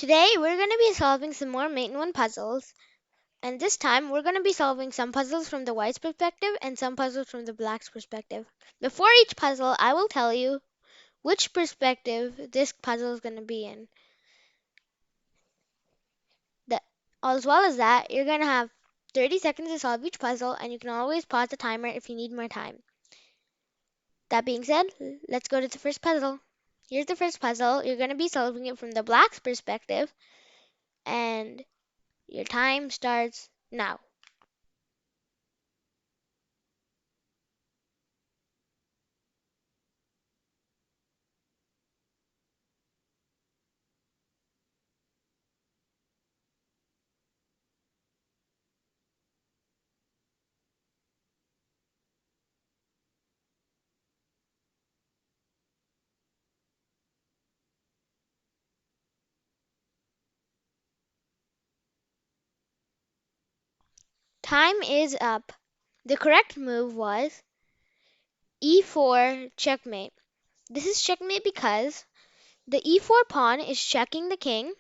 Today we're going to be solving some more Mate in One puzzles, and this time we're going to be solving some puzzles from the white's perspective and some puzzles from the black's perspective. Before each puzzle, I will tell you which perspective this puzzle is going to be in. As well as that, you're going to have 30 seconds to solve each puzzle, and you can always pause the timer if you need more time. That being said, let's go to the first puzzle. Here's the first puzzle. You're going to be solving it from the black's perspective, and your time starts now. Time is up. The correct move was e4 checkmate. This is checkmate because the e4 pawn is checking the king,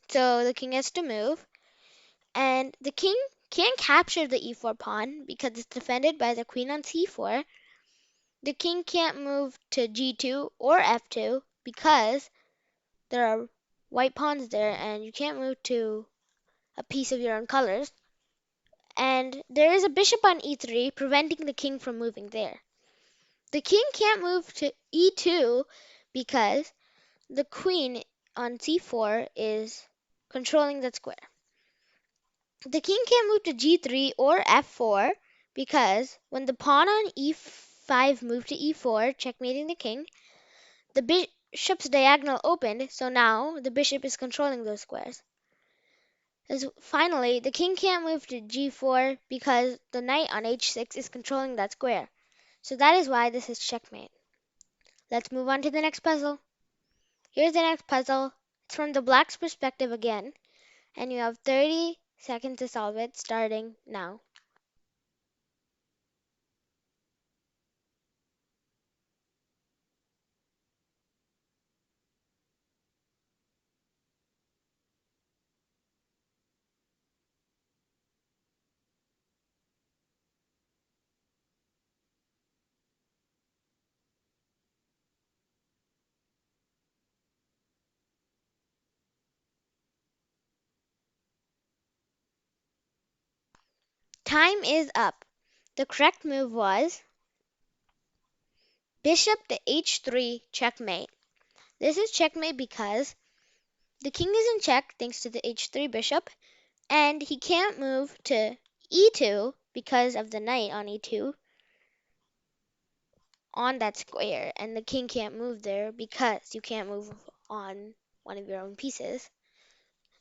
so the king has to move, and the king can't capture the e4 pawn because it's defended by the queen on c4. The king can't move to g2 or f2 because there are white pawns there and you can't move to a piece of your own colors. And there is a bishop on e3 preventing the king from moving there. The king can't move to e2 because the queen on c4 is controlling that square. The king can't move to g3 or f4 because when the pawn on e5 moved to e4, checkmating the king, the bishop's diagonal opened, so now the bishop is controlling those squares. Finally, the king can't move to g4 because the knight on h6 is controlling that square. So that is why this is checkmate. Let's move on to the next puzzle. Here's the next puzzle. It's from the black's perspective again, and you have 30 seconds to solve it, starting now. Time is up. The correct move was bishop to h3 checkmate. This is checkmate because the king is in check thanks to the h3 bishop, and he can't move to e2 because of the knight on e2 on that square, and the king can't move there because you can't move on one of your own pieces.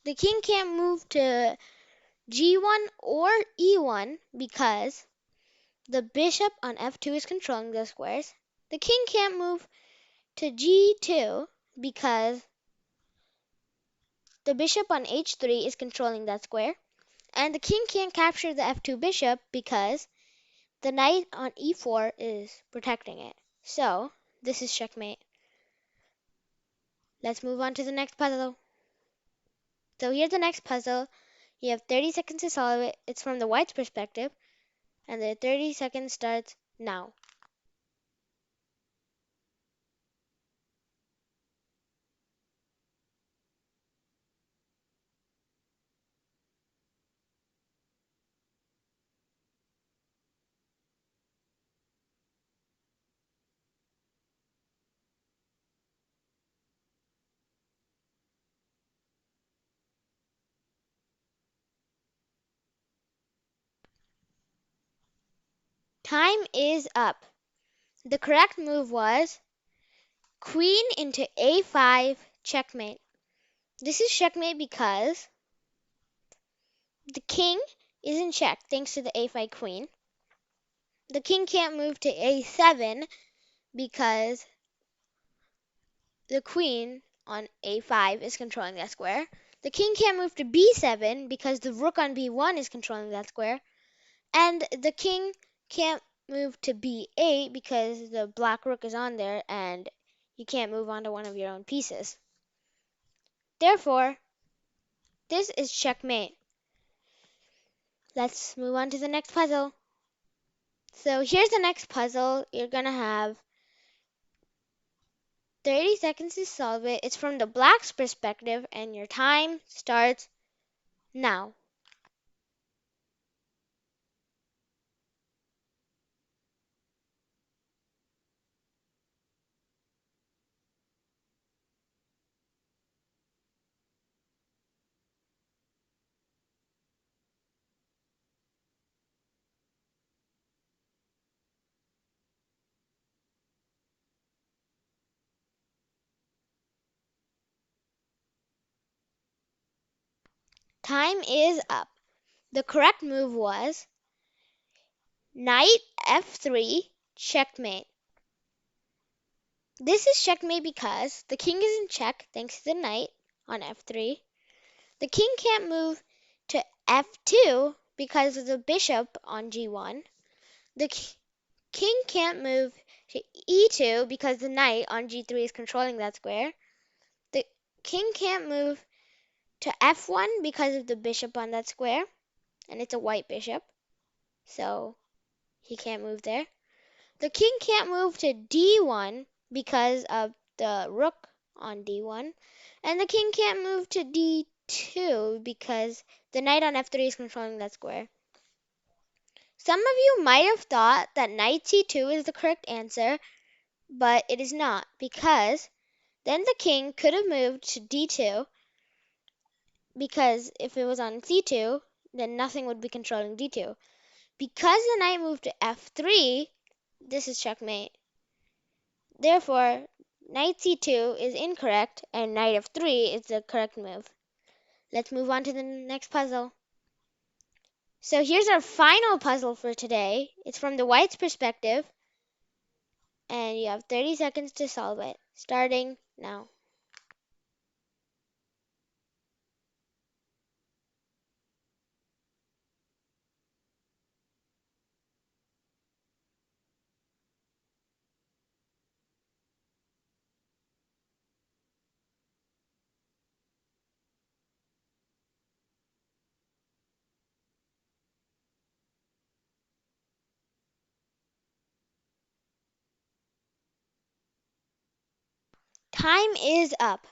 The king can't move to g1 or e1 because the bishop on f2 is controlling those squares. The king can't move to g2 because the bishop on h3 is controlling that square. And the king can't capture the f2 bishop because the knight on e4 is protecting it. So, this is checkmate. Let's move on to the next puzzle. So here's the next puzzle. You have 30 seconds to solve it. It's from the white's perspective, and the 30 seconds starts now. Time is up. The correct move was queen into a5 checkmate. This is checkmate because the king is in check thanks to the a5 queen. The king can't move to a7 because the queen on a5 is controlling that square. The king can't move to b7 because the rook on b1 is controlling that square. And the king can't move to b8 because the black rook is on there and you can't move onto one of your own pieces. Therefore, this is checkmate. Let's move on to the next puzzle. So here's the next puzzle. You're gonna have 30 seconds to solve it. It's from the black's perspective, and your time starts now. Time is up. The correct move was knight f3, checkmate. This is checkmate because the king is in check thanks to the knight on f3. The king can't move to f2 because of the bishop on g1. The king can't move to e2 because the knight on g3 is controlling that square. The king can't move to f1 because of the bishop on that square, and it's a white bishop, so he can't move there. The king can't move to d1 because of the rook on d1, and the king can't move to d2 because the knight on f3 is controlling that square. Some of you might have thought that knight c2 is the correct answer, but it is not, because then the king could have moved to d2, because if it was on c2, then nothing would be controlling d2. Because the knight moved to f3, this is checkmate. Therefore, knight c2 is incorrect, and knight f3 is the correct move. Let's move on to the next puzzle. So here's our final puzzle for today. It's from the white's perspective, and you have 30 seconds to solve it, starting now. Time is up.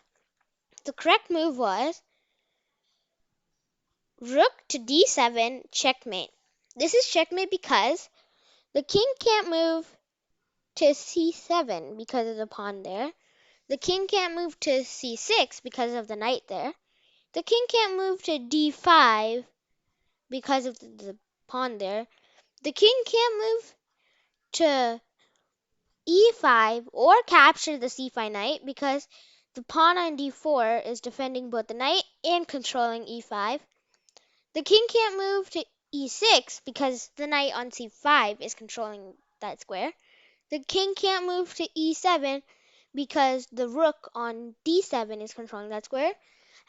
The correct move was rook to d7, checkmate. This is checkmate because the king can't move to c7 because of the pawn there. The king can't move to c6 because of the knight there. The king can't move to d5 because of the pawn there. The king can't move to e5 or capture the c5 knight because the pawn on d4 is defending both the knight and controlling e5. The king can't move to e6 because the knight on c5 is controlling that square. The king can't move to e7 because the rook on d7 is controlling that square.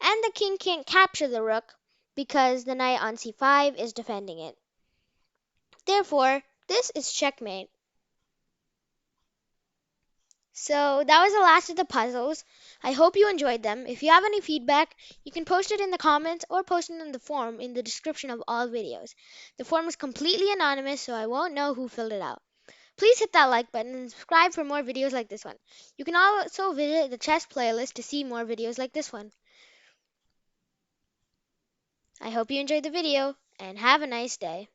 And the king can't capture the rook because the knight on c5 is defending it. Therefore, this is checkmate. So that was the last of the puzzles. I hope you enjoyed them. If you have any feedback, you can post it in the comments or post it in the form in the description of all videos. The form is completely anonymous, so I won't know who filled it out. Please hit that like button and subscribe for more videos like this one. You can also visit the chess playlist to see more videos like this one. I hope you enjoyed the video, and have a nice day.